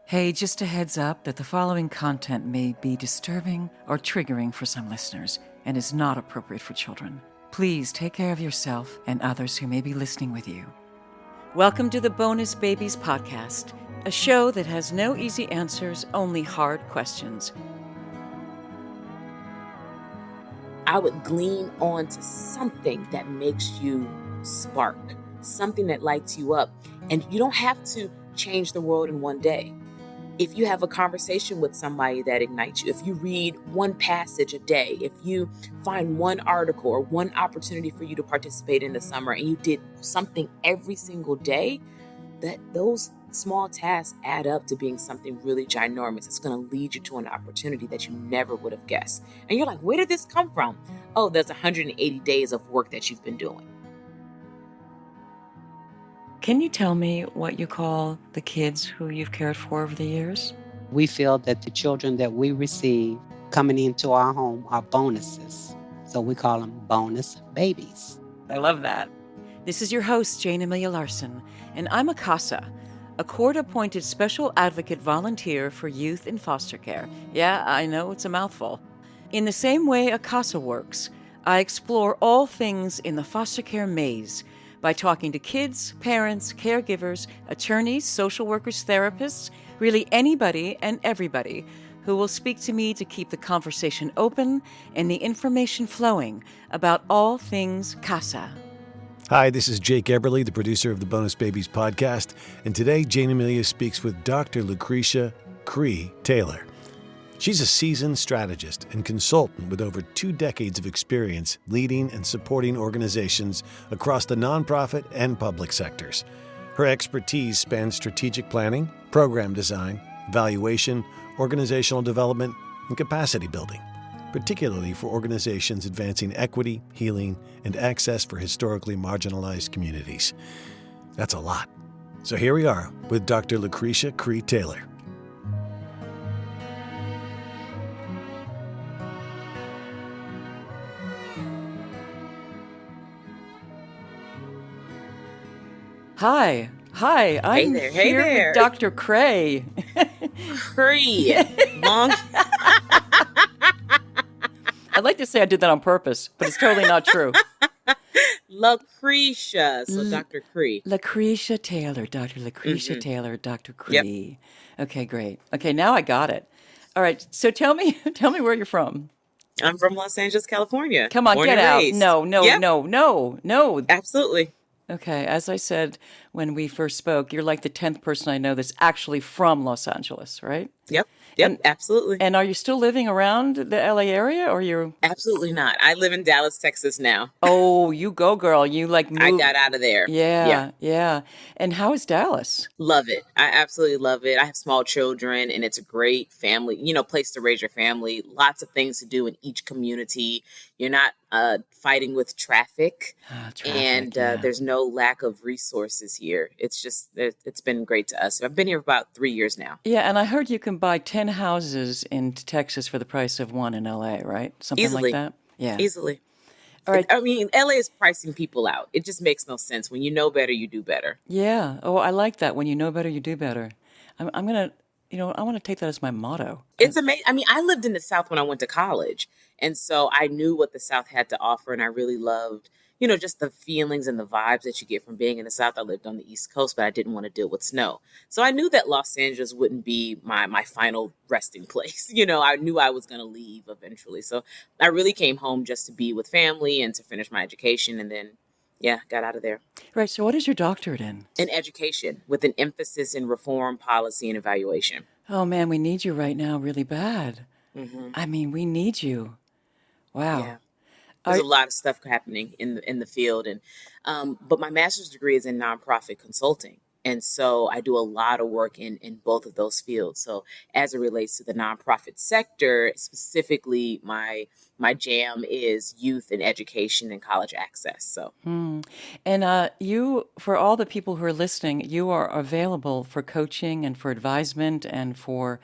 Hey, just a heads up that the following content may be disturbing or triggering for some listeners and is not appropriate for children. Please take care of yourself and others who may be listening with you. Welcome to the Bonus Babies Podcast, a show that has no easy answers, only hard questions. I would glean onto something that makes you spark, something that lights you up. And you don't have to change the world in one day. If you have a conversation with somebody that ignites you, if you read one passage a day, if you find one article or one opportunity for you to participate in the summer and you did something every single day, that those small tasks add up to being something really ginormous. It's going to lead you to an opportunity that you never would have guessed. And you're like, where did this come from? Oh, there's 180 days of work that you've been doing. Can you tell me what you call the kids who you've cared for over the years? We feel that the children that we receive coming into our home are bonuses. So we call them bonus babies. I love that. This is your host, Jayne Amelia Larson, and I'm a CASA, a court-appointed special advocate volunteer for youth in foster care. Yeah, I know it's a mouthful. In the same way a CASA works, I explore all things in the foster care maze by talking to kids, parents, caregivers, attorneys, social workers, therapists, really anybody and everybody who will speak to me to keep the conversation open and the information flowing about all things CASA. Hi, this is Jake Eberly, the producer of the Bonus Babies podcast, and today Jayne Amelia speaks with Dr. Lucretia Taylor. She's a seasoned strategist and consultant with over 2 decades of experience leading and supporting organizations across the nonprofit and public sectors. Her expertise spans strategic planning, program design, evaluation, organizational development, and capacity building, particularly for organizations advancing equity, healing, and access for historically marginalized communities. That's a lot. So here we are with Dr. Lucretia Taylor. Hi, I'm Hey here there. with Dr. Cray. Long. I'd like to say I did that on purpose, but it's totally not true. Lucretia. So Dr. Cree. Lucretia Taylor, Dr. Lucretia Taylor, Dr. Yep. Cree. Okay, great. Okay, now I got it. All right, so tell me where you're from. I'm from Los Angeles, California. Come on, Born get and out. raised. No. Yep. No. Absolutely. Okay, as I said when we first spoke, you're like the 10th person I know that's actually from Los Angeles, right? Yep. Absolutely. And are you still living around the LA area, or you're... Absolutely not. I live in Dallas, Texas now. Oh, you go, girl. You like moved. I got out of there. Yeah. And how is Dallas? Love it. I absolutely love it. I have small children and it's a great family, place to raise your family. Lots of things to do in each community. You're not fighting with traffic. And there's no lack of resources here. It's just, it's been great to us. I've been here for about 3 years now. Yeah, and I heard you can buy 10 houses in Texas for the price of one in LA, right? Something Easily. like that? Yeah. Easily. All right. I mean, LA is pricing people out. It just makes no sense. When you know better, you do better. Yeah. Oh, I like that. When you know better, you do better. I'm going to, I want to take that as my motto. It's amazing. I mean, I lived in the South when I went to college. And so I knew what the South had to offer. And I really loved, just the feelings and the vibes that you get from being in the South. I lived on the East Coast, but I didn't want to deal with snow. So I knew that Los Angeles wouldn't be my final resting place. I knew I was going to leave eventually. So I really came home just to be with family and to finish my education. And then, got out of there. Right. So what is your doctorate in? In education, with an emphasis in reform, policy, and evaluation. Oh, man, we need you right now really bad. Mm-hmm. I mean, we need you. Wow. Yeah. There's a lot of stuff happening in the field. And but my master's degree is in nonprofit consulting. And so I do a lot of work in both of those fields. So as it relates to the nonprofit sector, specifically, my jam is youth and education and college access. So, And you, for all the people who are listening, you are available for coaching and for advisement and for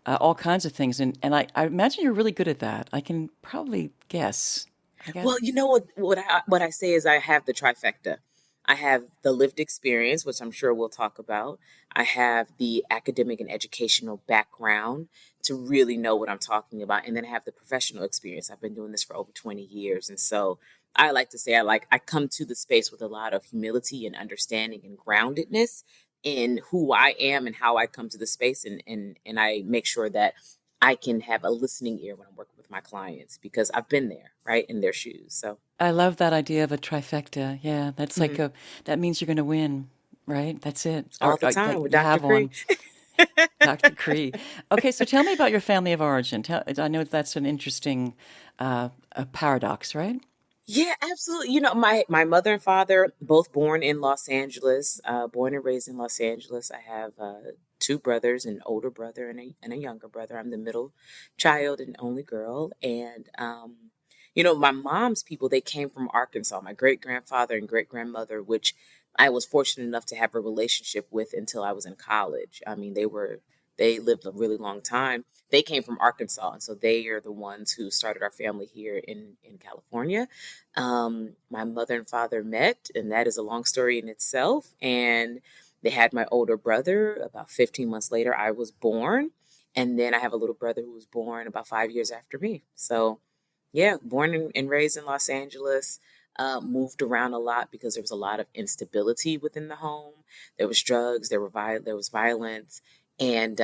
all kinds of things. And I imagine you're really good at that. I can probably guess. Well, you know what I say is I have the trifecta. I have the lived experience, which I'm sure we'll talk about. I have the academic and educational background to really know what I'm talking about. And then I have the professional experience. I've been doing this for over 20 years. And so I like to say I come to the space with a lot of humility and understanding and groundedness in who I am and how I come to the space. And I make sure that I can have a listening ear when I'm working with my clients because I've been there, right, in their shoes. So I love that idea of a trifecta. Yeah, that's like mhm. that means you're going to win, right? That's it. All the That time with you Dr. have Cree. one. Dr. Cree. Okay, so tell me about your family of origin. I know that's an interesting a paradox, right? Yeah, absolutely. My mother and father both born in Los Angeles, born and raised in Los Angeles. I have two brothers, an older brother and a younger brother. I'm the middle child and only girl. And my mom's people, they came from Arkansas. My great grandfather and great grandmother, which I was fortunate enough to have a relationship with until I was in college. I mean, they lived a really long time. They came from Arkansas, and so they are the ones who started our family here in California. My mother and father met, and that is a long story in itself. And they had my older brother. About 15 months later, I was born. And then I have a little brother who was born about 5 years after me. So, yeah, born and raised in Los Angeles. Moved around a lot because there was a lot of instability within the home. There was drugs, there was violence, and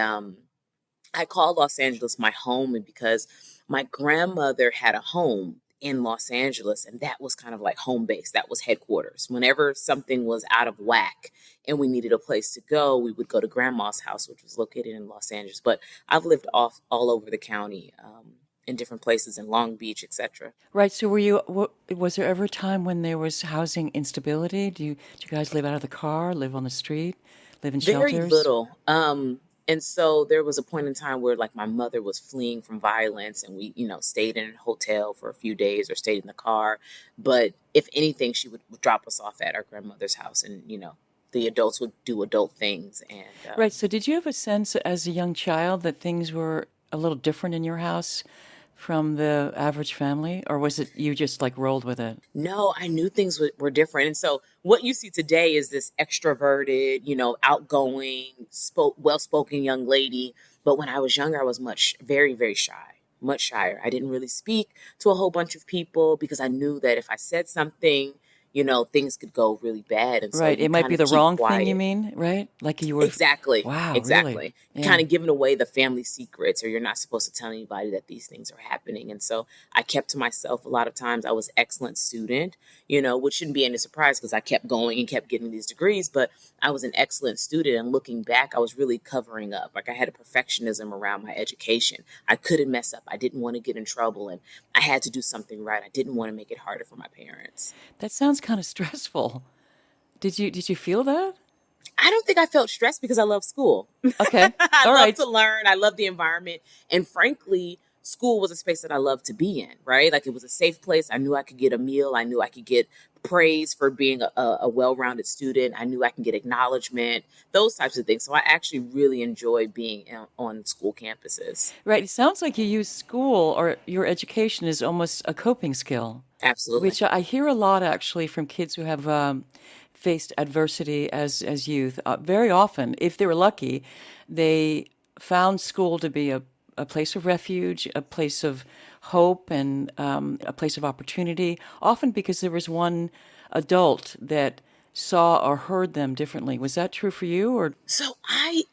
I call Los Angeles my home because my grandmother had a home in Los Angeles, and that was kind of like home base. That was headquarters. Whenever something was out of whack and we needed a place to go, we would go to grandma's house, which was located in Los Angeles. But I've lived all over the county, in different places in Long Beach, etc. Right. So was there ever a time when there was housing instability? Do you guys live out of the car, live on the street, live in Very shelters? little. And so there was a point in time where like my mother was fleeing from violence and we, stayed in a hotel for a few days or stayed in the car. But if anything, she would drop us off at our grandmother's house and, the adults would do adult things. And Right. So did you have a sense as a young child that things were a little different in your house from the average family, or was it you just like rolled with it? no, I knew things were different. And so what you see today is this extroverted, outgoing, well-spoken young lady. But when I was younger, I was very, very shy, much shyer. I didn't really speak to a whole bunch of people because I knew that if I said something, things could go really bad. And so Right. you It might kind be of the keep wrong thing, you quiet. mean, right? Like you were, Exactly. wow, really? Exactly. Yeah. Kind of giving away the family secrets, or you're not supposed to tell anybody that these things are happening. And so I kept to myself a lot of times. I was excellent student, which shouldn't be any surprise because I kept going and kept getting these degrees, but I was an excellent student. And looking back, I was really covering up. Like I had a perfectionism around my education. I couldn't mess up. I didn't want to get in trouble and I had to do something right. I didn't want to make it harder for my parents. That sounds kind of stressful. Did you feel that? I don't think I felt stressed because I love school. Okay. I All love right. to learn. I love the environment. And frankly, school was a space that I loved to be in, right? Like it was a safe place. I knew I could get a meal. I knew I could get praise for being a well-rounded student. I knew I can get acknowledgement, those types of things. So I actually really enjoy being on school campuses. Right. It sounds like you use school or your education as almost a coping skill, Absolutely. which I hear a lot actually from kids who have faced adversity as youth. Very often, if they were lucky, they found school to be a place of refuge, a place of hope, and a place of opportunity, often because there was one adult that saw or heard them differently. Was that true for you? Or So I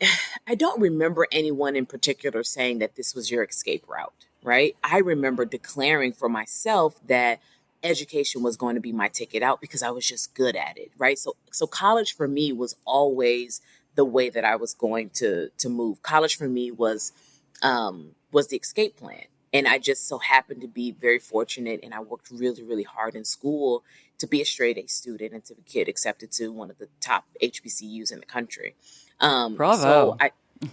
don't remember anyone in particular saying that this was your escape route, right? I remember declaring for myself that education was going to be my ticket out because I was just good at it, right? So college for me was always the way that I was going to move. College for me was the escape plan. And I just so happened to be very fortunate and I worked really, really hard in school to be a straight A student and to get accepted to one of the top HBCUs in the country. So bravo.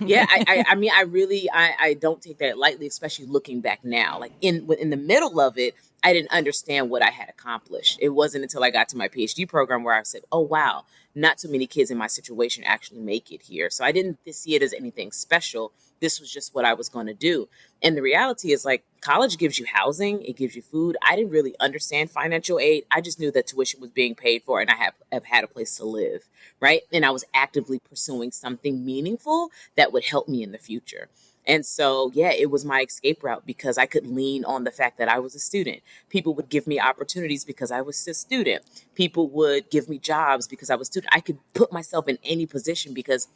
yeah, I mean, I don't take that lightly, especially looking back now. Like in the middle of it, I didn't understand what I had accomplished. It wasn't until I got to my PhD program where I said, oh, wow, not too many kids in my situation actually make it here. So I didn't see it as anything special. This was just what I was going to do. And the reality is, like, college gives you housing, it gives you food. I didn't really understand financial aid. I just knew that tuition was being paid for and I have had a place to live, right? And I was actively pursuing something meaningful that would help me in the future. And so, yeah, it was my escape route because I could lean on the fact that I was a student. People would give me opportunities because I was a student. People would give me jobs because I was a student. I could put myself in any position because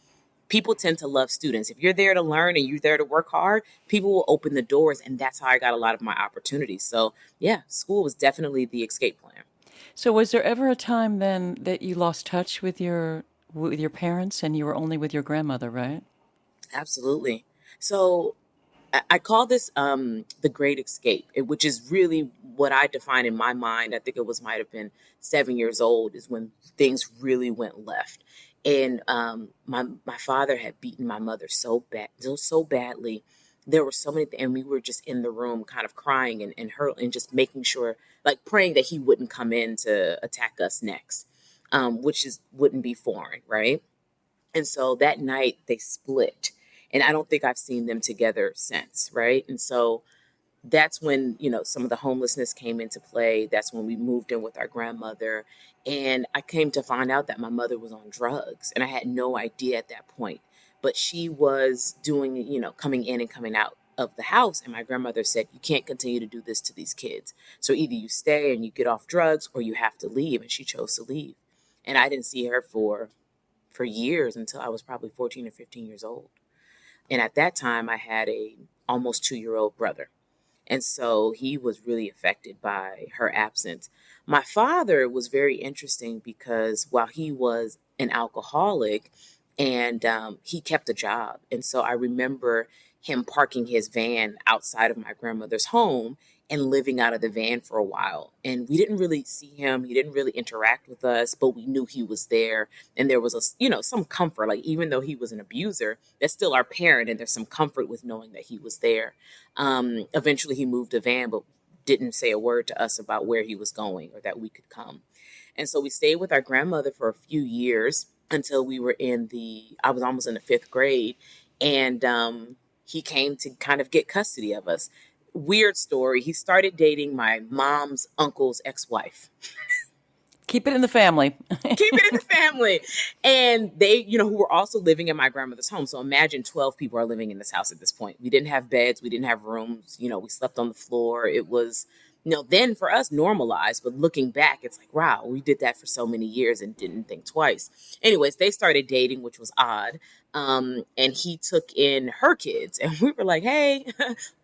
people tend to love students. If you're there to learn and you're there to work hard, people will open the doors. And that's how I got a lot of my opportunities. So, yeah, school was definitely the escape plan. So was there ever a time then that you lost touch with your parents and you were only with your grandmother, right? Absolutely. So I call this the Great Escape, which is really what I define in my mind. I think it might have been 7 years old is when things really went left. And my father had beaten my mother so badly. There were so many things, and we were just in the room kind of crying and hurt and just making sure, like praying that he wouldn't come in to attack us next, which wouldn't be foreign, right? And so that night they split. And I don't think I've seen them together since, right? And so that's when, some of the homelessness came into play. That's when we moved in with our grandmother. And I came to find out that my mother was on drugs. And I had no idea at that point. But she was doing, coming in and coming out of the house. And my grandmother said, you can't continue to do this to these kids. So either you stay and you get off drugs or you have to leave. And she chose to leave. And I didn't see her for years until I was probably 14 or 15 years old. And at that time, I had a almost 2-year-old brother. And so he was really affected by her absence. My father was very interesting because while he was an alcoholic and he kept a job. And so I remember him parking his van outside of my grandmother's home and living out of the van for a while. And we didn't really see him. He didn't really interact with us, but we knew he was there. And there was some comfort, like even though he was an abuser, that's still our parent. And there's some comfort with knowing that he was there. Eventually he moved a van, but didn't say a word to us about where he was going or that we could come. And so we stayed with our grandmother for a few years until we were I was almost in the 5th grade. And he came to kind of get custody of us. Weird story. He started dating my mom's uncle's ex-wife. Keep it in the family. Keep it in the family. And they, who were also living in my grandmother's home. So imagine 12 people are living in this house at this point. We didn't have beds. We didn't have rooms. We slept on the floor. It was, then for us normalized. But looking back, it's like, wow, we did that for so many years and didn't think twice. Anyways, they started dating, which was odd. And he took in her kids. And we were like, hey,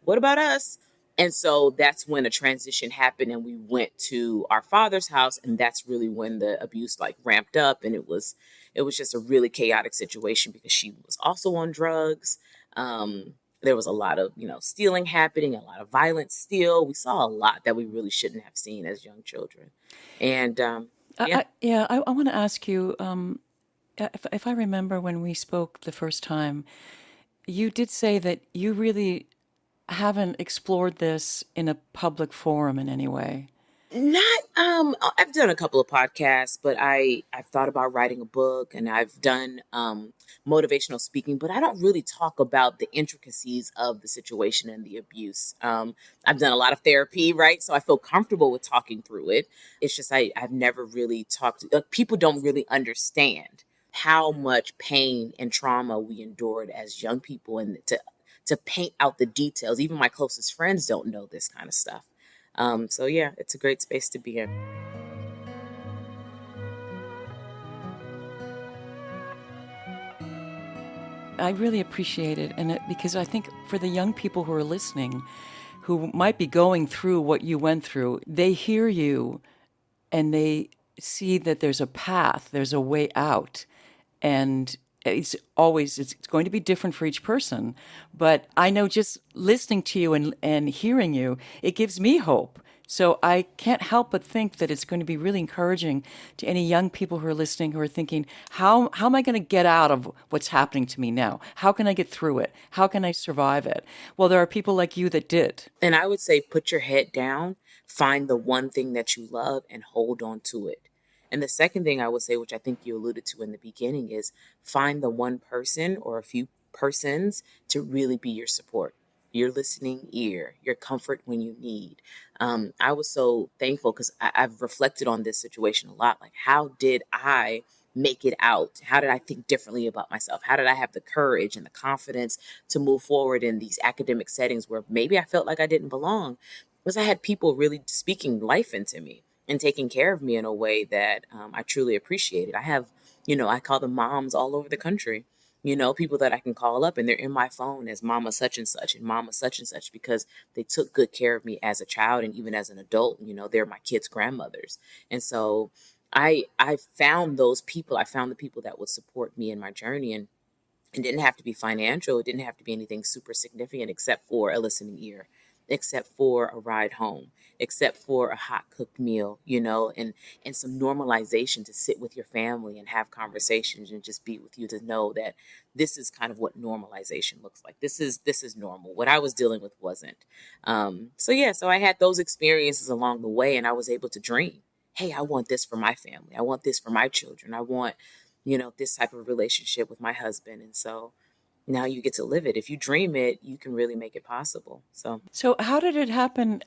what about us? And so that's when a transition happened and we went to our father's house. And that's really when the abuse ramped up. And it was just a really chaotic situation because she was also on drugs. There was a lot of, stealing happening, a lot of violence still. We saw a lot that we really shouldn't have seen as young children. And I want to ask you, if I remember when we spoke the first time, you did say that you really haven't explored this in a public forum in any way. Not, I've done a couple of podcasts, but I've thought about writing a book and I've done motivational speaking, but I don't really talk about the intricacies of the situation and the abuse. I've done a lot of therapy, right? So I feel comfortable with talking through it. It's just I've never really people don't really understand how much pain and trauma we endured as young people, and to paint out the details. Even my closest friends don't know this kind of stuff. So yeah, it's a great space to be in. I really appreciate it. Because I think for the young people who are listening, who might be going through what you went through, they hear you and they see that there's a path, there's a way out. And it's going to be different for each person. But I know just listening to you and hearing you, it gives me hope. So I can't help but think that it's going to be really encouraging to any young people who are listening, who are thinking, how am I going to get out of what's happening to me now? How can I get through it? How can I survive it? Well, there are people like you that did. And I would say put your head down, find the one thing that you love and hold on to it. And the second thing I would say, which I think you alluded to in the beginning, is find the one person or a few persons to really be your support, your listening ear, your comfort when you need. I was so thankful because I've reflected on this situation a lot. Like, how did I make it out? How did I think differently about myself? How did I have the courage and the confidence to move forward in these academic settings where maybe I felt like I didn't belong? Because I had people really speaking life into me and taking care of me in a way that I truly appreciated. I have, I call them moms all over the country, people that I can call up and they're in my phone as mama such and mama such and such because they took good care of me as a child and even as an adult. They're my kids' grandmothers. And so I found those people. I found the people that would support me in my journey, and it didn't have to be financial. It didn't have to be anything super significant except for a listening ear, except for a ride home, except for a hot cooked meal, and some normalization to sit with your family and have conversations and just be with you, to know that this is kind of what normalization looks like. This is normal. What I was dealing with wasn't. So I had those experiences along the way, and I was able to dream. Hey, I want this for my family. I want this for my children. I want this type of relationship with my husband. And so now you get to live it. If you dream it, you can really make it possible. So how did it happen?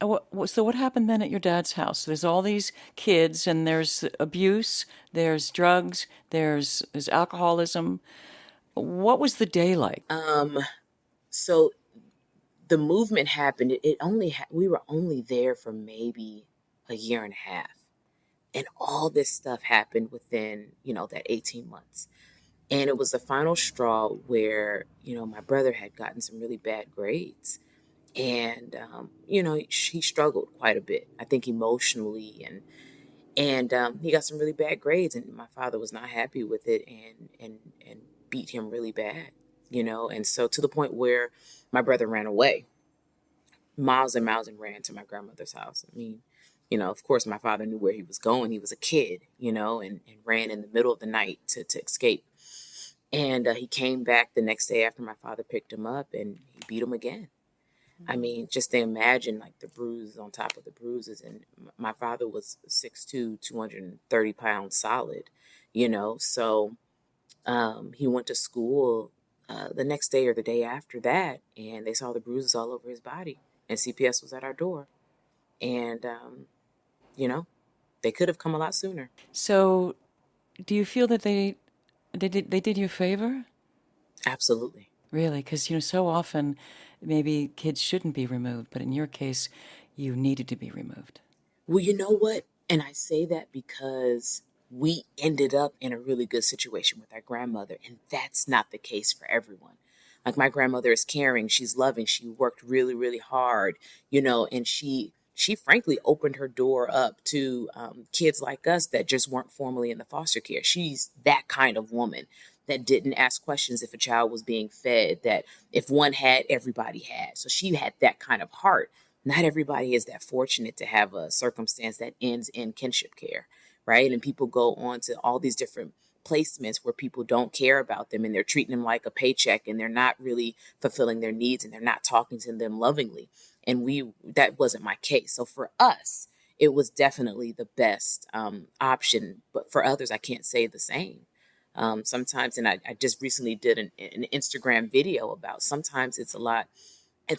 So what happened then at your dad's house? There's all these kids, and there's abuse, there's drugs, there's alcoholism. What was the day like? So the movement happened. We were only there for maybe a year and a half. And all this stuff happened within, that 18 months. And it was the final straw where, my brother had gotten some really bad grades. And, he struggled quite a bit, I think emotionally. And he got some really bad grades. And my father was not happy with it and beat him really bad, And so to the point where my brother ran away miles and miles and ran to my grandmother's house. I mean, of course, my father knew where he was going. He was a kid, and ran in the middle of the night to escape. And he came back the next day after my father picked him up, and he beat him again. I mean, just to imagine like the bruises on top of the bruises. And my father was 6'2", 230 pounds solid, So he went to school the next day or the day after that, and they saw the bruises all over his body. And CPS was at our door. And, they could have come a lot sooner. So do you feel that they did you a favor? Absolutely. Really? Because, so often maybe kids shouldn't be removed, but in your case, you needed to be removed. Well, you know what? And I say that because we ended up in a really good situation with our grandmother, and that's not the case for everyone. Like, my grandmother is caring, she's loving, she worked really, really hard, and she frankly opened her door up to kids like us that just weren't formally in the foster care. She's that kind of woman that didn't ask questions if a child was being fed, that if one had, everybody had. So she had that kind of heart. Not everybody is that fortunate to have a circumstance that ends in kinship care, right? And people go on to all these different placements where people don't care about them and they're treating them like a paycheck and they're not really fulfilling their needs and they're not talking to them lovingly. And that wasn't my case. So for us, it was definitely the best option. But for others, I can't say the same. Sometimes, and I just recently did an Instagram video about, sometimes it's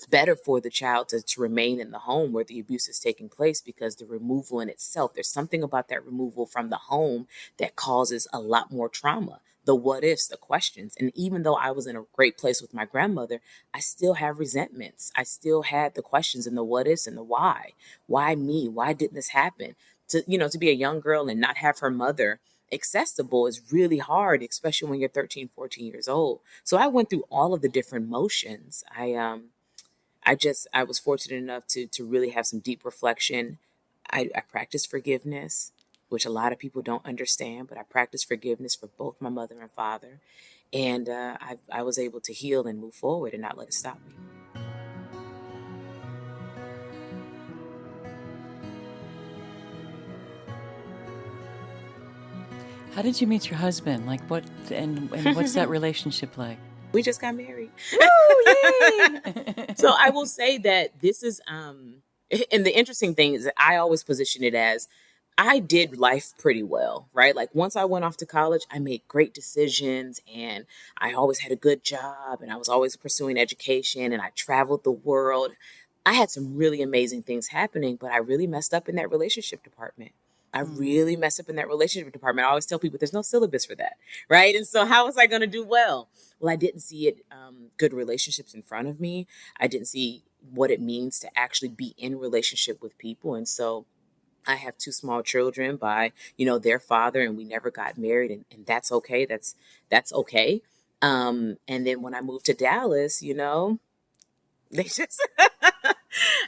better for the child to remain in the home where the abuse is taking place, because the removal in itself, there's something about that removal from the home that causes a lot more trauma. The what ifs, the questions. And even though I was in a great place with my grandmother, I still have resentments. I still had the questions and the what ifs and the why. Why me? Why didn't this happen? To be a young girl and not have her mother accessible is really hard, especially when you're 13, 14 years old. So I went through all of the different motions. I was fortunate enough to really have some deep reflection. I practiced forgiveness, which a lot of people don't understand, but I practiced forgiveness for both my mother and father. And I was able to heal and move forward and not let it stop me. How did you meet your husband? Like what, and what's that relationship like? We just got married. Woo, yay! So I will say that this is, and the interesting thing is that I always position it as I did life pretty well, right? Like once I went off to college, I made great decisions and I always had a good job and I was always pursuing education and I traveled the world. I had some really amazing things happening, but I really messed up in that relationship department. I really messed up in that relationship department. I always tell people there's no syllabus for that, right? And so how was I going to do well? Well, I didn't see it, good relationships in front of me. I didn't see what it means to actually be in relationship with people. And so I have two small children by, their father, and we never got married, and that's okay. That's okay. And then when I moved to Dallas, they just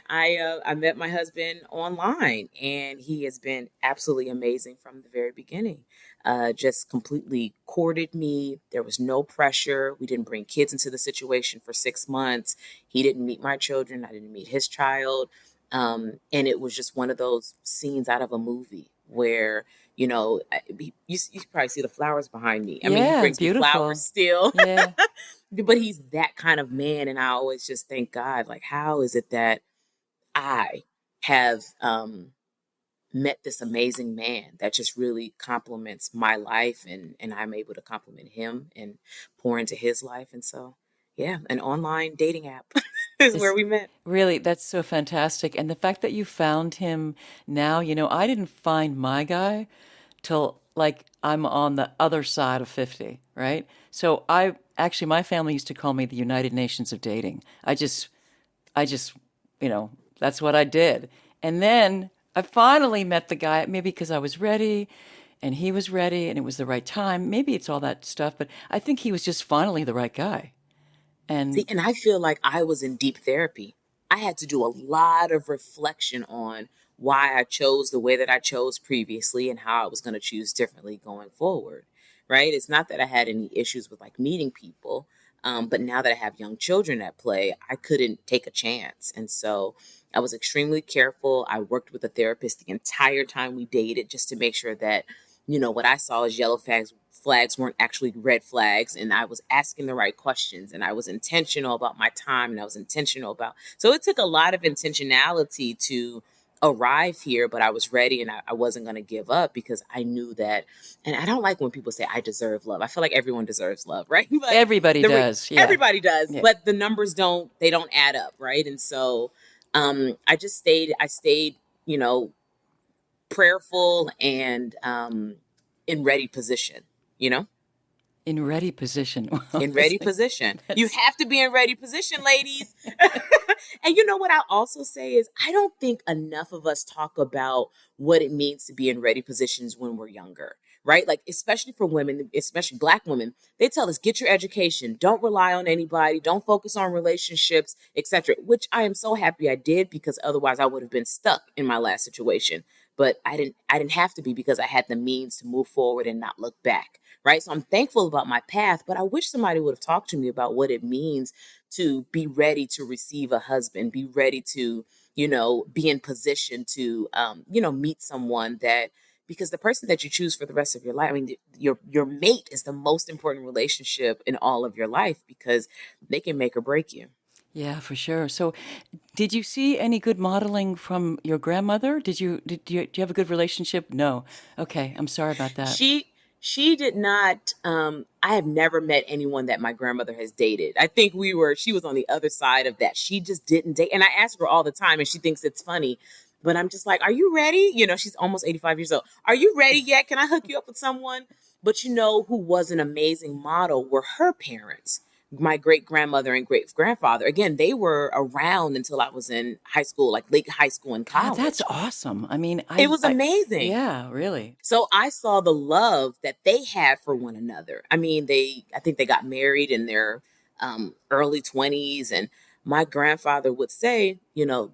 I met my husband online, and he has been absolutely amazing from the very beginning. Just completely courted me. There was no pressure. We didn't bring kids into the situation for 6 months. He didn't meet my children. I didn't meet his child. And it was just one of those scenes out of a movie where, you probably see the flowers behind me. I mean, he Yeah, brings me beautiful. flowers still. Yeah. But he's that kind of man. And I always just thank God, like, how is it that I have met this amazing man that just really complements my life, and I'm able to compliment him and pour into his life. And so, yeah, an online dating app is where we met. Really, that's so fantastic. And the fact that you found him now, I didn't find my guy till like I'm on the other side of 50, right? So my family used to call me the United Nations of dating. I just, that's what I did. And then I finally met the guy, maybe because I was ready and he was ready and it was the right time. Maybe it's all that stuff, but I think he was just finally the right guy. See, And and I feel like I was in deep therapy. I had to do a lot of reflection on why I chose the way that I chose previously and how I was going to choose differently going forward. Right? It's not that I had any issues with like meeting people, but now that I have young children at play, I couldn't take a chance. And so I was extremely careful. I worked with a therapist the entire time we dated just to make sure that, what I saw as yellow flags weren't actually red flags. And I was asking the right questions, and I was intentional about my time, and I was intentional so it took a lot of intentionality to arrive here, but I was ready, and I wasn't going to give up because I knew that. And I don't like when people say I deserve love. I feel like everyone deserves love, right? But everybody does. Yeah. everybody does, Yeah. but the numbers don't add up, right? And so I stayed, prayerful and in ready position, In ready position. in ready position. You have to be in ready position, ladies. And you know what I'll also say is I don't think enough of us talk about what it means to be in ready positions when we're younger, right? Like, especially for women, especially Black women, they tell us, get your education, don't rely on anybody, don't focus on relationships, etc., which I am so happy I did, because otherwise I would have been stuck in my last situation. But I didn't have to be, because I had the means to move forward and not look back. Right. So I'm thankful about my path, but I wish somebody would have talked to me about what it means to be ready to receive a husband, be ready to, be in position to, meet someone that, because the person that you choose for the rest of your life, I mean, your mate is the most important relationship in all of your life, because they can make or break you. Yeah, for sure. So, did you see any good modeling from your grandmother? Do you have a good relationship? No. Okay, I'm sorry about that. She did not. I have never met anyone that my grandmother has dated. I think she was on the other side of that. She just didn't date. And I ask her all the time, and she thinks it's funny, but I'm just like, are you ready? She's almost 85 years old. Are you ready yet? Can I hook you up with someone? But who was an amazing model were her parents. My great grandmother and great grandfather. Again, they were around until I was in high school, like late high school and God, college. that's awesome. I mean, It was amazing. Yeah, really. So I saw the love that they had for one another. I mean, I think they got married in their early 20s. And my grandfather would say,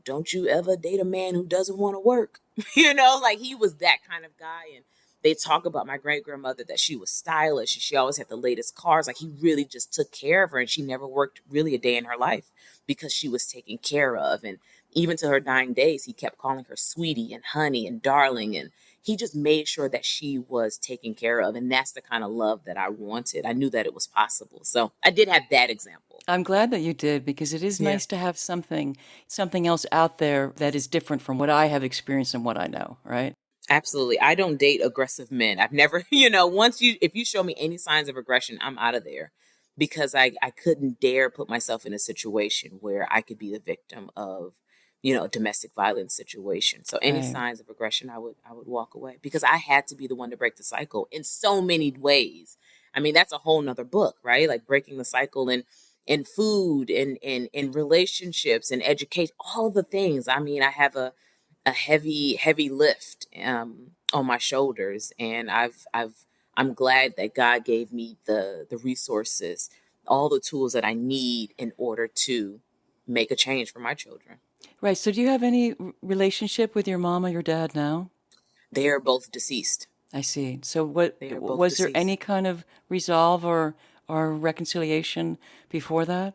don't you ever date a man who doesn't want to work? Like he was that kind of guy. And, they talk about my great grandmother that she was stylish and she always had the latest cars. Like he really just took care of her, and she never worked really a day in her life because she was taken care of. And even to her dying days, he kept calling her sweetie and honey and darling. And he just made sure that she was taken care of. And that's the kind of love that I wanted. I knew that it was possible. So I did have that example. I'm glad that you did, because it is Yeah. nice to have something else out there that is different from what I have experienced and what I know, right? Absolutely. I don't date aggressive men. I've never, if you show me any signs of aggression, I'm out of there because I couldn't dare put myself in a situation where I could be the victim of, a domestic violence situation. So any Right. signs of aggression, I would walk away because I had to be the one to break the cycle in so many ways. I mean, that's a whole nother book, right? Like breaking the cycle in food and in relationships and education, all the things. I mean, I have a heavy lift on my shoulders, and I'm glad that God gave me the resources, all the tools that I need in order to make a change for my children. Right. So do you have any relationship with your mom or your dad now? They are both deceased. I see. So what They are both was there deceased. any kind of resolve or reconciliation before that?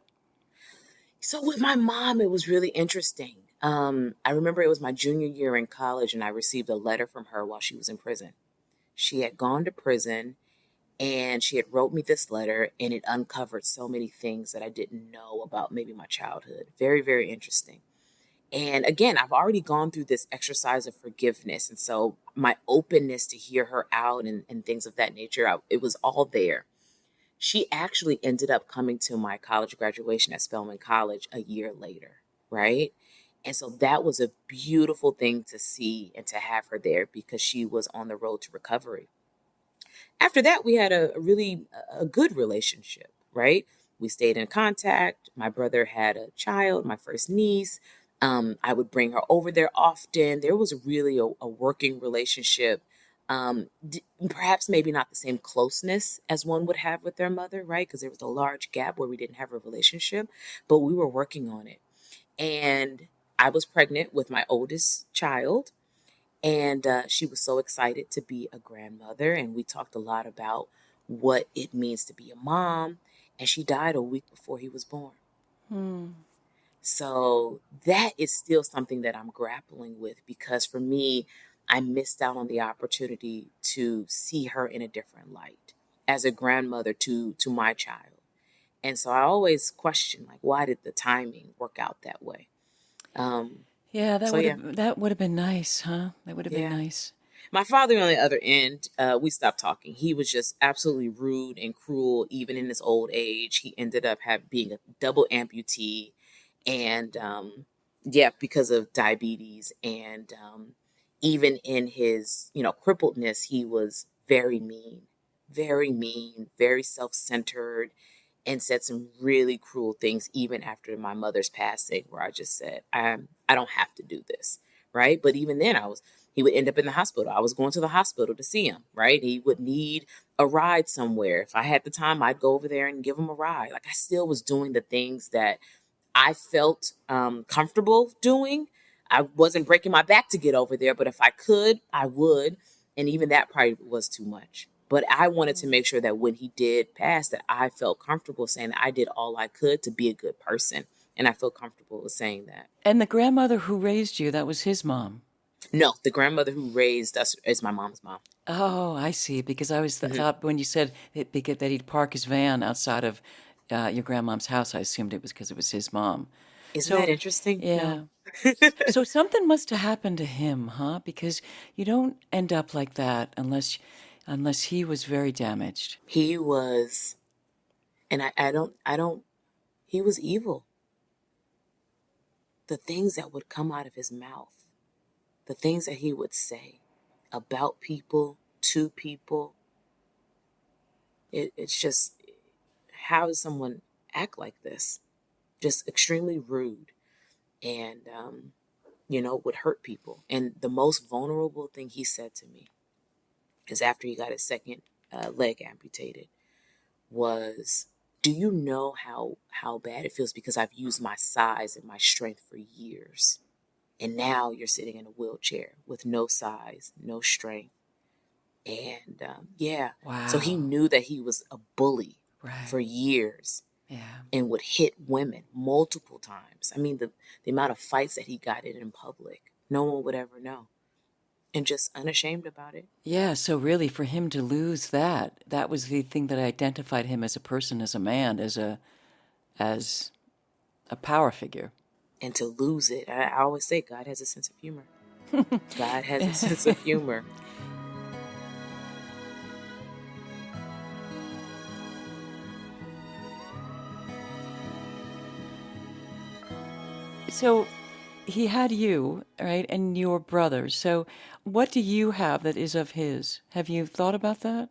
So with my mom, it was really interesting. I remember it was my junior year in college, and I received a letter from her while she was in prison. She had gone to prison, and she had wrote me this letter, and it uncovered so many things that I didn't know about maybe my childhood. Very, very interesting. And again, I've already gone through this exercise of forgiveness. And so my openness to hear her out and things of that nature, it was all there. She actually ended up coming to my college graduation at Spelman College a year later, right? And so that was a beautiful thing to see and to have her there because she was on the road to recovery. After that, we had a really a good relationship, right? We stayed in contact. My brother had a child, my first niece. I would bring her over there often. There was really a working relationship. Perhaps maybe not the same closeness as one would have with their mother, right? Because there was a large gap where we didn't have a relationship, but we were working on it. And I was pregnant with my oldest child, and she was so excited to be a grandmother. And we talked a lot about what it means to be a mom. And she died a week before he was born. Hmm. So that is still something that I'm grappling with because for me, I missed out on the opportunity to see her in a different light as a grandmother to my child. And so I always question, like, why did the timing work out that way? Um, Yeah, so yeah, that would have been nice, huh? That would have been yeah. nice. My father, on the other end, we stopped talking. He was just absolutely rude and cruel, even in his old age. He ended up being a double amputee, and yeah, because of diabetes. And even in his, crippledness, he was very mean, very self-centered, and said some really cruel things. Even after my mother's passing, where I just said, I don't have to do this, right? But even then, he would end up in the hospital. I was going to the hospital to see him, right? He would need a ride somewhere. If I had the time, I'd go over there and give him a ride. Like I still was doing the things that I felt comfortable doing. I wasn't breaking my back to get over there, but if I could, I would. And even that probably was too much. But I wanted to make sure that when he did pass, that I felt comfortable saying that I did all I could to be a good person. And I feel comfortable with saying that. And the grandmother who raised you, that was his mom. No, the grandmother who raised us is my mom's mom. Oh, I see. Because I was Hmm. thought when you said that he'd park his van outside of your grandmom's house, I assumed it was because it was his mom. Isn't that So, interesting? No. yeah. So something must have happened to him, huh? Because you don't end up like that unless he was very damaged. He was, and he was evil. The things that would come out of his mouth, the things that he would say about people, to people, it's just, how does someone act like this? Just extremely rude and, would hurt people. And the most vulnerable thing he said to me is after he got his second leg amputated was, do you know how bad it feels because I've used my size and my strength for years. And now you're sitting in a wheelchair with no size, no strength, And yeah, so he Wow. knew that he was a bully for Right. years Yeah. and would hit women multiple times. I mean, the amount of fights that he got in public, no one would ever know. And just unashamed about it. Yeah, so really for him to lose that, that was the thing that identified him as a person, as a man, as a power figure. And to lose it, I always say God has a sense of humor. God has a sense of humor. So he had you, right, and your brothers. So what do you have that is of his? Have you thought about that?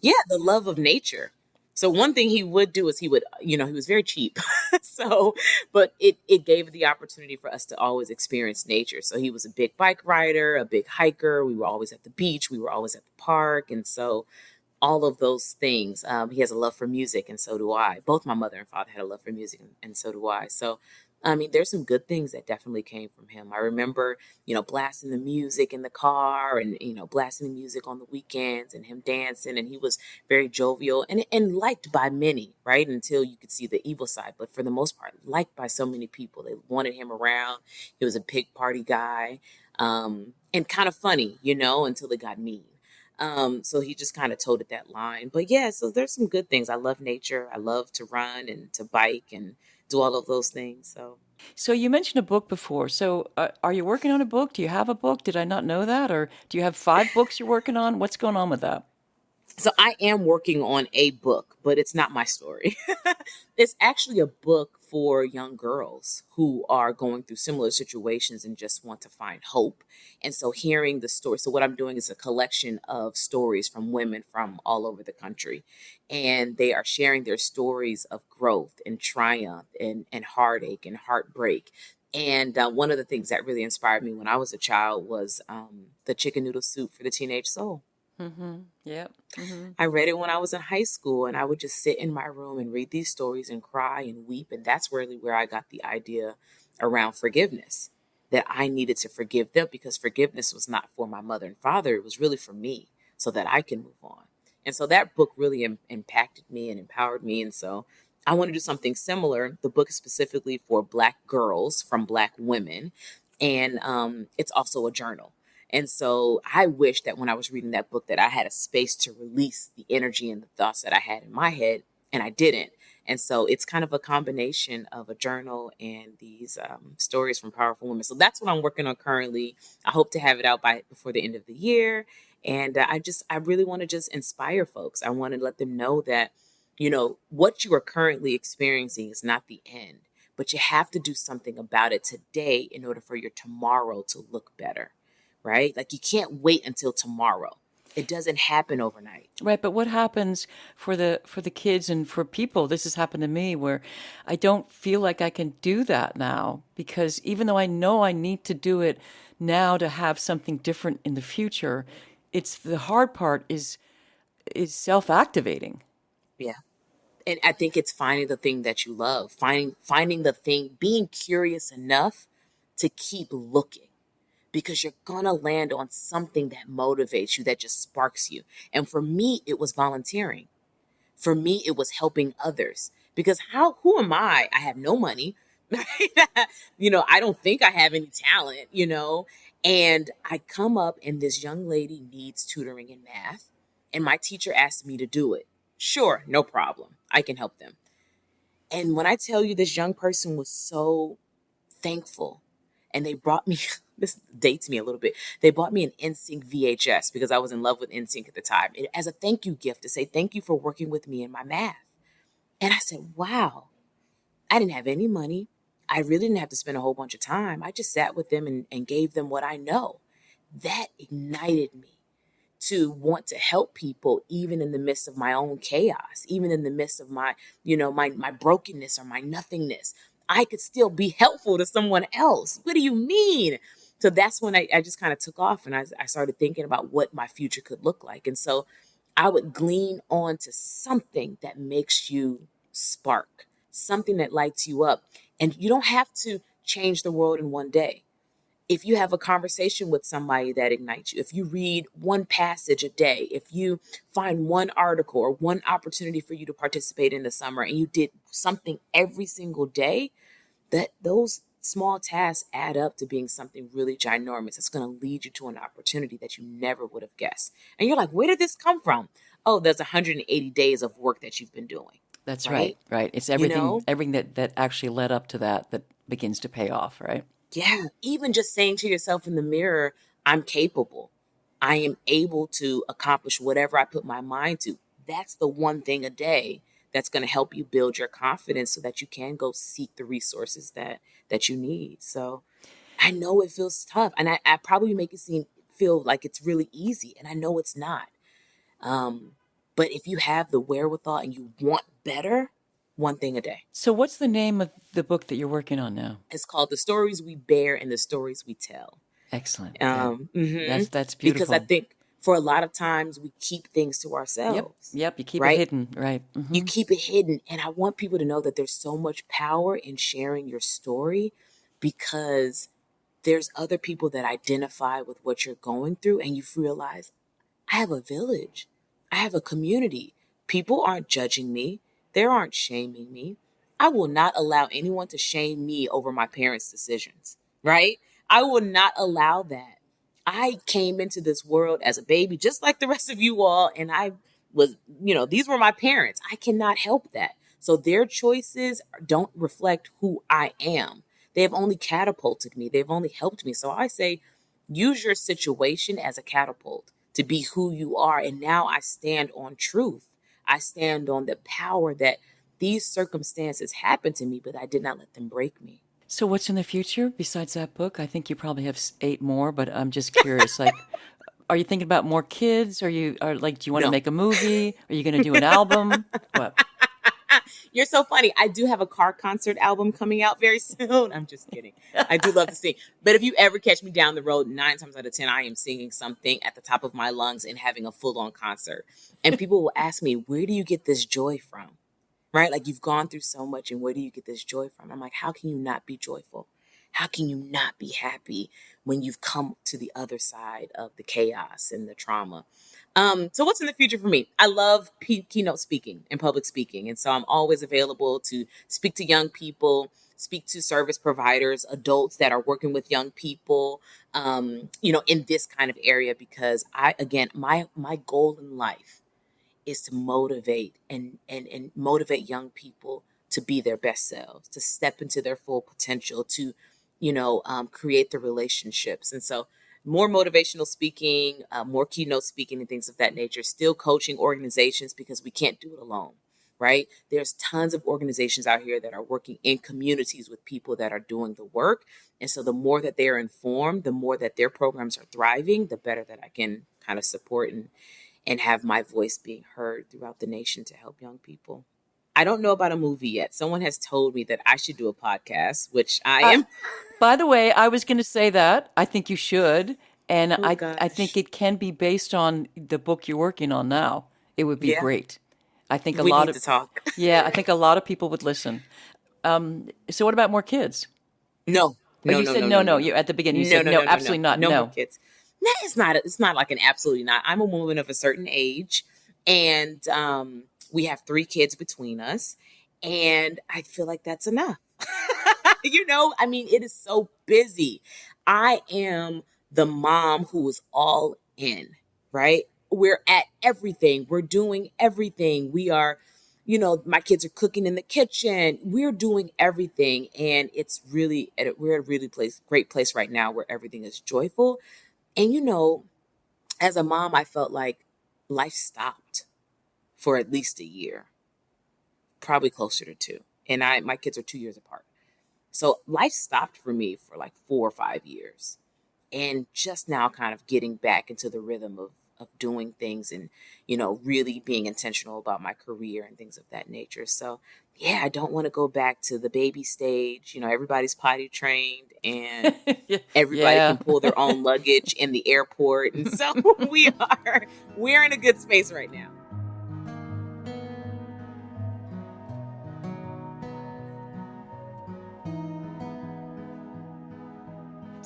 Yeah, the love of nature. So one thing he would do is he would, he was very cheap. So, but it gave the opportunity for us to always experience nature. So he was a big bike rider, a big hiker. We were always at the beach. We were always at the park. And so all of those things. He has a love for music, and so do I. Both my mother and father had a love for music, and so do I. So, I mean, there's some good things that definitely came from him. I remember, blasting the music in the car, and blasting the music on the weekends, and him dancing. And he was very jovial and liked by many, right? Until you could see the evil side, but for the most part, liked by so many people. They wanted him around. He was a big party guy, and kind of funny, until it got mean. So he just kind of toted that line. But yeah, so there's some good things. I love nature. I love to run and to bike and do all of those things. So you mentioned a book before. So are you working on a book? Do you have a book? Did I not know that? Or do you have 5 books you're working on? What's going on with that? So I am working on a book, but it's not my story. It's actually a book for young girls who are going through similar situations and just want to find hope. And so hearing the story, so what I'm doing is a collection of stories from women from all over the country. And they are sharing their stories of growth and triumph and heartache and heartbreak. And one of the things that really inspired me when I was a child was the chicken noodle soup for the teenage soul. Mm-hmm. Yep. Mm-hmm. I read it when I was in high school, and I would just sit in my room and read these stories and cry and weep. And that's really where I got the idea around forgiveness, that I needed to forgive them because forgiveness was not for my mother and father. It was really for me so that I can move on. And so that book really impacted me and empowered me. And so I want to do something similar. The book is specifically for Black girls from Black women. And it's also a journal. And so I wish that when I was reading that book that I had a space to release the energy and the thoughts that I had in my head, and I didn't. And so it's kind of a combination of a journal and these stories from powerful women. So that's what I'm working on currently. I hope to have it out before the end of the year. And I really want to just inspire folks. I want to let them know that, what you are currently experiencing is not the end, but you have to do something about it today in order for your tomorrow to look better, right? Like you can't wait until tomorrow. It doesn't happen overnight. Right, but what happens for the kids and for people? This has happened to me where I don't feel like I can do that now because even though I know I need to do it now to have something different in the future, it's the hard part is self-activating. Yeah. And I think it's finding the thing that you love, finding the thing, being curious enough to keep looking because you're going to land on something that motivates you, that just sparks you. And for me, it was volunteering. For me, it was helping others because who am I? I have no money. Right? I don't think I have any talent, and I come up and this young lady needs tutoring in math. And my teacher asked me to do it. Sure, no problem. I can help them. And when I tell you this young person was so thankful, and they brought me, this dates me a little bit. They bought me an NSYNC VHS because I was in love with NSYNC at the time, as a thank you gift to say thank you for working with me in my math. And I said, wow, I didn't have any money. I really didn't have to spend a whole bunch of time. I just sat with them and gave them what I know. That ignited me to want to help people even in the midst of my own chaos, even in the midst of my, my brokenness or my nothingness. I could still be helpful to someone else. What do you mean? So that's when I just kind of took off and I started thinking about what my future could look like. And so I would glean on to something that makes you spark, something that lights you up. And you don't have to change the world in one day. If you have a conversation with somebody that ignites you, if you read one passage a day, if you find one article or one opportunity for you to participate in the summer and you did something every single day, that those small tasks add up to being something really ginormous. It's going to lead you to an opportunity that you never would have guessed. And you're like, where did this come from? Oh, there's 180 days of work that you've been doing. That's Right? right. It's You know? everything that actually led up to that begins to pay off, right? Yeah. Even just saying to yourself in the mirror, I'm capable. I am able to accomplish whatever I put my mind to. That's the one thing a day that's going to help you build your confidence so that you can go seek the resources that you need. So I know it feels tough, and I probably make it feel like it's really easy, and I know it's not. But if you have the wherewithal and you want better, one thing a day. So what's the name of the book that you're working on now? It's called The Stories We Bear and the Stories We Tell. Excellent. That's Because I beautiful. think for a lot of times we keep things to Yep. ourselves. You keep it Right? hidden, right? You keep it hidden. And I want people to know that there's so much power in sharing your story, because there's other people that identify with what you're going through, and you realize, I have a village. I have a community. People aren't judging me. They aren't shaming me. I will not allow anyone to shame me over my parents' decisions, right? I will not allow that. I came into this world as a baby, just like the rest of you all, and I was, these were my parents. I cannot help that. So their choices don't reflect who I am. They have only catapulted me. They've only helped me. So I say, use your situation as a catapult to be who you are. And now I stand on truth. I stand on the power that these circumstances happened to me, but I did not let them break me. So what's in the future besides that book? I think you probably have 8 more, but I'm just curious. Like, are you thinking about more kids? Do you want to No. make a movie? Are you going to do an album? What? You're so funny. I do have a car concert album coming out very soon. I'm just kidding. I do love to sing. But if you ever catch me down the road, 9 times out of 10, I am singing something at the top of my lungs and having a full-on concert. And people will ask me, where do you get this joy from? Right? Like, you've gone through so much, and where do you get this joy from? I'm like, how can you not be joyful? How can you not be happy when you've come to the other side of the chaos and the trauma? So what's in the future for me? I love keynote speaking and public speaking. And so I'm always available to speak to young people, speak to service providers, adults that are working with young people, in this kind of area, because my goal in life is to motivate and motivate young people to be their best selves, to step into their full potential, to, create the relationships. And so more motivational speaking, more keynote speaking and things of that nature, still coaching organizations, because we can't do it alone, right? There's tons of organizations out here that are working in communities with people that are doing the work. And so the more that they are informed, the more that their programs are thriving, the better that I can kind of support and have my voice being heard throughout the nation to help young people. I don't know about a movie yet. Someone has told me that I should do a podcast, which I am. By the way, I was going to say that. I think you should. And Oh, I think it can be based on the book you're working on now. It would be Yeah, great. I think we need to talk. I think a lot of people would listen. So what about more kids? No, Oh, no, you no, said no, no, no, no, no. no. You at the beginning you No, said no, no, no, no, no. absolutely not. No more No. kids. No, it's not like an absolutely not. I'm a woman of a certain age, and we have 3 kids between us, and I feel like that's enough. I mean, it is so busy. I am the mom who is all in, right? We're at everything. We're doing everything. We are, my kids are cooking in the kitchen. We're doing everything. And it's really, we're at a really great place right now where everything is joyful. And, as a mom, I felt like life stopped for at least a year, probably closer to 2. And my kids are 2 years apart. So life stopped for me for like 4 or 5 years. And just now kind of getting back into the rhythm of doing things and, really being intentional about my career and things of that nature. So yeah, I don't want to go back to the baby stage. Everybody's potty trained and everybody Yeah. can pull their own luggage in the airport. And so we're in a good space right now.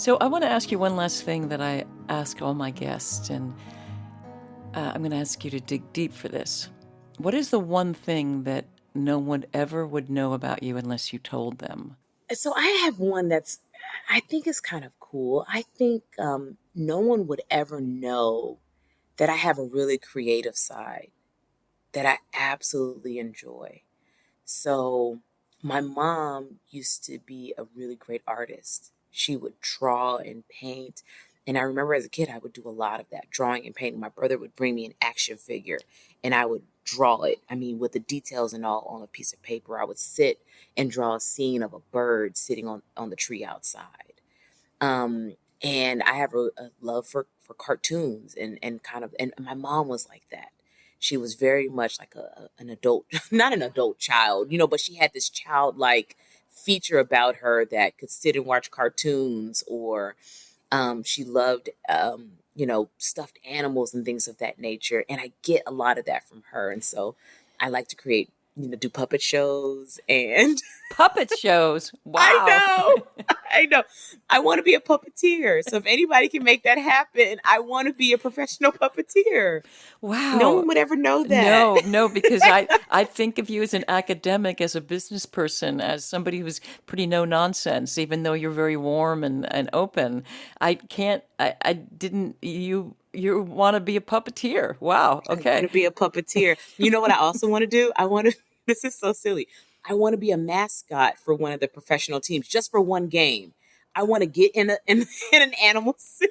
So I want to ask you one last thing that I ask all my guests, and I'm going to ask you to dig deep for this. What is the one thing that no one ever would know about you unless you told them? So I have one I think is kind of cool. I think no one would ever know that I have a really creative side that I absolutely enjoy. So my mom used to be a really great artist. She would draw and paint. And I remember as a kid, I would do a lot of that drawing and painting. My brother would bring me an action figure and I would draw it. I mean, with the details and all on a piece of paper. I would sit and draw a scene of a bird sitting on the tree outside. And I have a love for cartoons and kind of, and my mom was like that. She was very much like an adult, not an adult child, but she had this childlike feature about her that could sit and watch cartoons, or she loved, stuffed animals and things of that nature. And I get a lot of that from her. And so I like to create, do puppet shows and Puppet shows. Wow. I know. I want to be a puppeteer. So if anybody can make that happen, I want to be a professional puppeteer. Wow. No one would ever know that. No, because I think of you as an academic, as a business person, as somebody who's pretty no nonsense, even though you're very warm and open. You want to be a puppeteer. Wow. Okay. I want to be a puppeteer. You know what I also want to do? This is so silly. I want to be a mascot for one of the professional teams, just for one game. I want to get in an animal suit.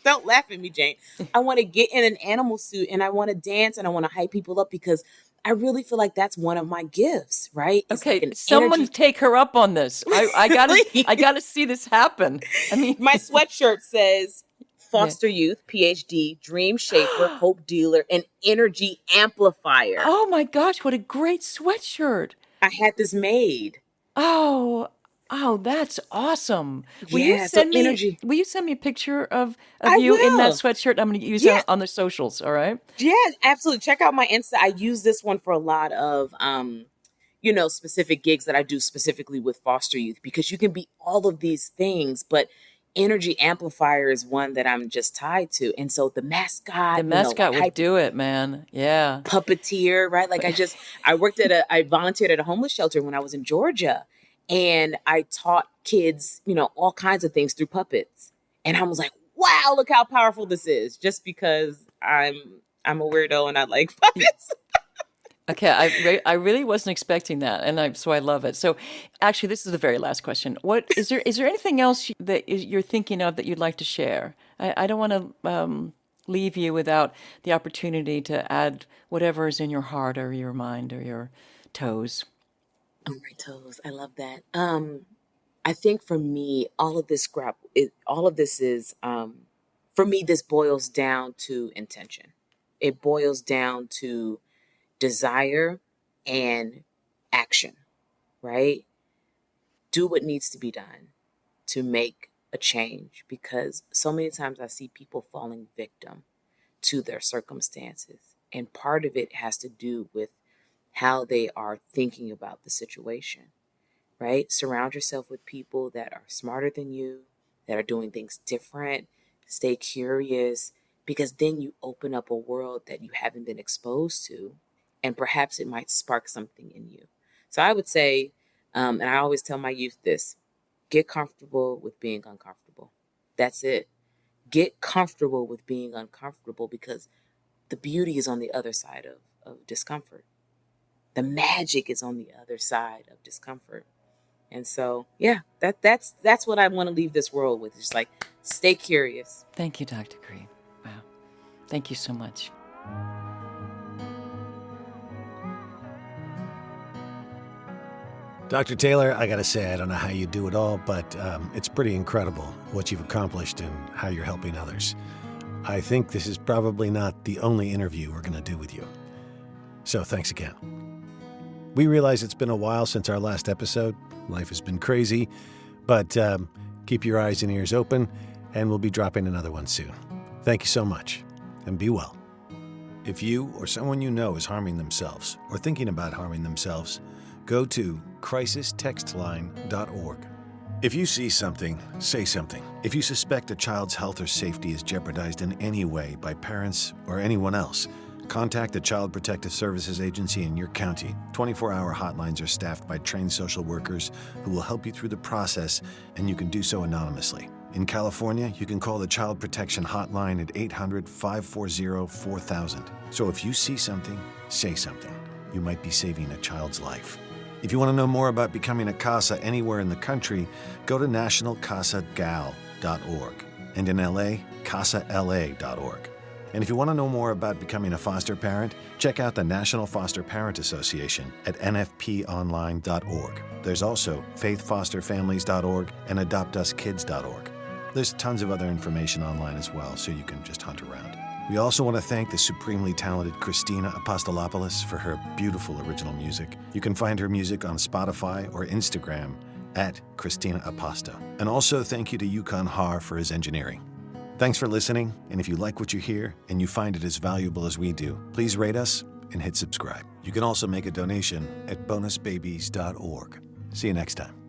Don't laugh at me, Jayne. I want to get in an animal suit and I want to dance and I want to hype people up because I really feel like that's one of my gifts, right? It's okay, like someone take her up on this. I gotta see this happen. I mean, my sweatshirt says foster youth, PhD, dream shaper, hope dealer, and energy amplifier. Oh my gosh, what a great sweatshirt. I had this made. Oh, that's awesome. Will Yeah, you send so me energy. will you send me a picture of I you in that will. sweatshirt? I'm going to use Yeah. it on the socials, all right? Yeah, absolutely. Check out my Insta. I use this one for a lot of specific gigs that I do specifically with foster youth, because you can be all of these things, but energy amplifier is one that I'm just tied to. And so the mascot, The mascot would hype do it, man. Yeah. puppeteer, right? Like I volunteered at a homeless shelter when I was in Georgia, and I taught kids, all kinds of things through puppets. And I was like, wow, look how powerful this is, just because I'm a weirdo and I like puppets. Okay, I really wasn't expecting that, and so I love it. So, actually, this is the very last question. What is there anything else that you're thinking of that you'd like to share? I don't want to leave you without the opportunity to add whatever is in your heart or your mind or your toes. Oh, my toes. I love that. I think for me, all of this is, for me, this boils down to intention. It boils down to desire and action, right? Do what needs to be done to make a change, because so many times I see people falling victim to their circumstances. And part of it has to do with how they are thinking about the situation, right? Surround yourself with people that are smarter than you, that are doing things different. Stay curious, because then you open up a world that you haven't been exposed to, and perhaps it might spark something in you. So I would say, and I always tell my youth this, get comfortable with being uncomfortable. That's it. Get comfortable with being uncomfortable, because the beauty is on the other side of discomfort. The magic is on the other side of discomfort. And so, yeah, that's what I want to leave this world with. Just like, stay curious. Thank you, Dr. Cree. Wow. Thank you so much. Dr. Taylor, I got to say, I don't know how you do it all, but it's pretty incredible what you've accomplished and how you're helping others. I think this is probably not the only interview we're going to do with you. So thanks again. We realize it's been a while since our last episode. Life has been crazy, but keep your eyes and ears open, and we'll be dropping another one soon. Thank you so much, and be well. If you or someone you know is harming themselves or thinking about harming themselves, go to crisistextline.org. If you see something, say something. If you suspect a child's health or safety is jeopardized in any way by parents or anyone else, contact the Child Protective Services Agency in your county. 24-hour hotlines are staffed by trained social workers who will help you through the process, and you can do so anonymously. In California, you can call the Child Protection Hotline at 800-540-4000. So if you see something, say something. You might be saving a child's life. If you want to know more about becoming a CASA anywhere in the country, go to nationalcasagal.org, and in LA, casala.org. And if you want to know more about becoming a foster parent, check out the National Foster Parent Association at nfponline.org. There's also faithfosterfamilies.org and adoptuskids.org. There's tons of other information online as well, so you can just hunt around. We also want to thank the supremely talented Christina Apostolopoulos for her beautiful original music. You can find her music on Spotify or Instagram at Christina Aposto. And also thank you to Yukon Har for his engineering. Thanks for listening, and if you like what you hear and you find it as valuable as we do, please rate us and hit subscribe. You can also make a donation at bonusbabies.org. See you next time.